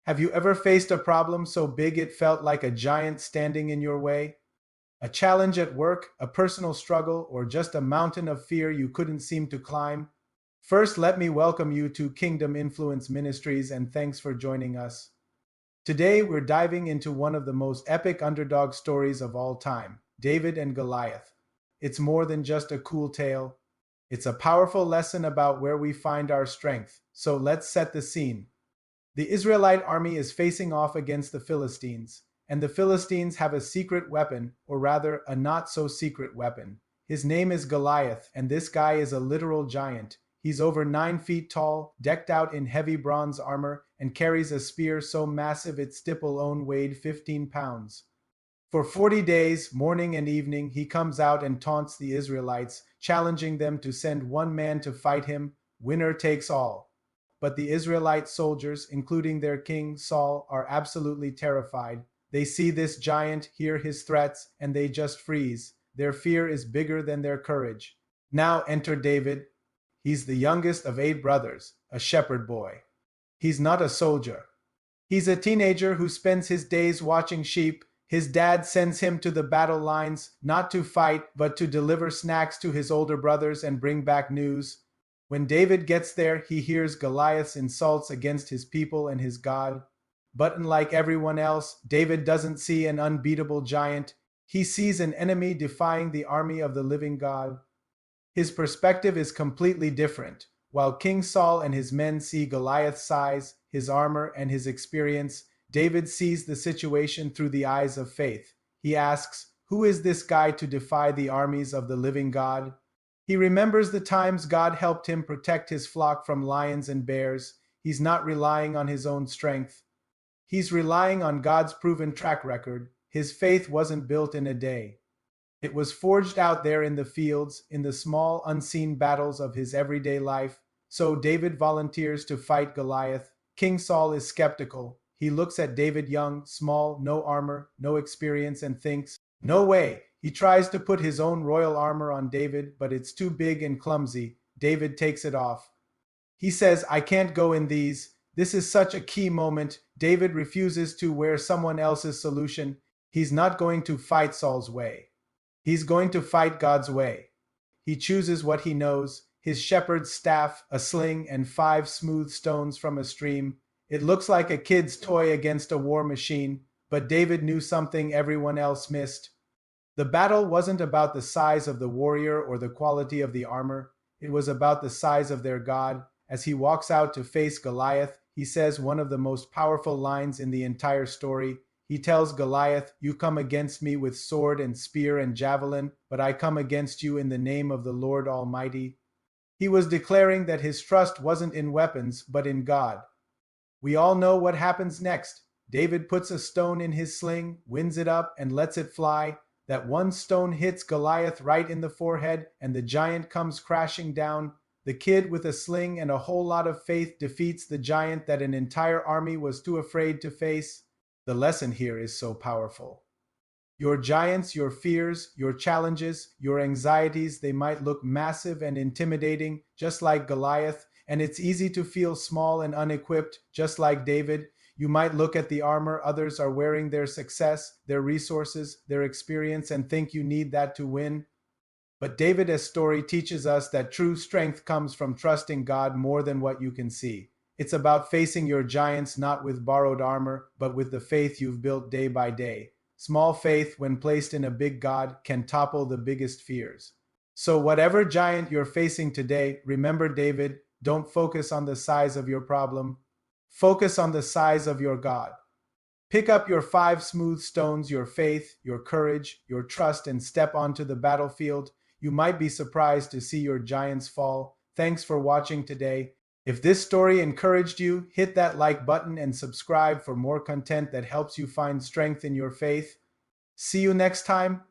Have you ever faced a problem so big it felt like a giant standing in your way? A challenge at work, a personal struggle, or just a mountain of fear you couldn't seem to climb? First, let me welcome you to Kingdom Influence Ministries and thanks for joining us. Today, we're diving into one of the most epic underdog stories of all time, David and Goliath. It's more than just a cool tale, it's a powerful lesson about where we find our strength. So let's set the scene. The Israelite army is facing off against the Philistines, and the Philistines have a secret weapon, or rather, a not so secret weapon. His name is Goliath, and this guy is a literal giant. He's over 9 feet tall, decked out in heavy bronze armor, and carries a spear so massive its tip alone weighed 15 pounds. For 40 days, morning and evening, he comes out and taunts the Israelites, challenging them to send one man to fight him. Winner takes all. But the Israelite soldiers, including their king Saul, are absolutely terrified. They see this giant, hear his threats, and they just freeze. Their fear is bigger than their courage. Now enter David. He's the youngest of 8 brothers, a shepherd boy. He's not a soldier. He's a teenager who spends his days watching sheep. His dad sends him to the battle lines, not to fight, but to deliver snacks to his older brothers and bring back news. When David gets there, he hears Goliath's insults against his people and his God. But unlike everyone else, David doesn't see an unbeatable giant. He sees an enemy defying the army of the living God. His perspective is completely different. While King Saul and his men see Goliath's size, his armor, and his experience, David sees the situation through the eyes of faith. He asks, "Who is this guy to defy the armies of the living God?" He remembers the times God helped him protect his flock from lions and bears. He's not relying on his own strength. He's relying on God's proven track record. His faith wasn't built in a day. It was forged out there in the fields, in the small, unseen battles of his everyday life. So David volunteers to fight Goliath. King Saul is skeptical. He looks at David young, small, no armor, no experience, and thinks, "No way." He tries to put his own royal armor on David, but it's too big and clumsy. David takes it off. He says, "I can't go in these." This is such a key moment. David refuses to wear someone else's solution. He's not going to fight Saul's way. He's going to fight God's way. He chooses what he knows: his shepherd's staff, a sling, and 5 smooth stones from a stream. It looks like a kid's toy against a war machine, but David knew something everyone else missed. The battle wasn't about the size of the warrior or the quality of the armor. It was about the size of their God. As he walks out to face Goliath, he says one of the most powerful lines in the entire story. He tells Goliath, "You come against me with sword and spear and javelin, but I come against you in the name of the Lord Almighty." He was declaring that his trust wasn't in weapons, but in God. We all know what happens next. David puts a stone in his sling, winds it up, and lets it fly. That one stone hits Goliath right in the forehead, and the giant comes crashing down. The kid with a sling and a whole lot of faith defeats the giant that an entire army was too afraid to face. The lesson here is so powerful. Your giants, your fears, your challenges, your anxieties, they might look massive and intimidating, just like Goliath, and it's easy to feel small and unequipped, just like David. You might look at the armor others are wearing, their success, their resources, their experience, and think you need that to win. But David's story teaches us that true strength comes from trusting God more than what you can see. It's about facing your giants not with borrowed armor, but with the faith you've built day by day. Small faith, when placed in a big God, can topple the biggest fears. So whatever giant you're facing today, remember David, don't focus on the size of your problem. Focus on the size of your God. Pick up your 5 smooth stones, your faith, your courage, your trust, and step onto the battlefield. You might be surprised to see your giants fall. Thanks for watching today. If this story encouraged you, hit that like button and subscribe for more content that helps you find strength in your faith. See you next time.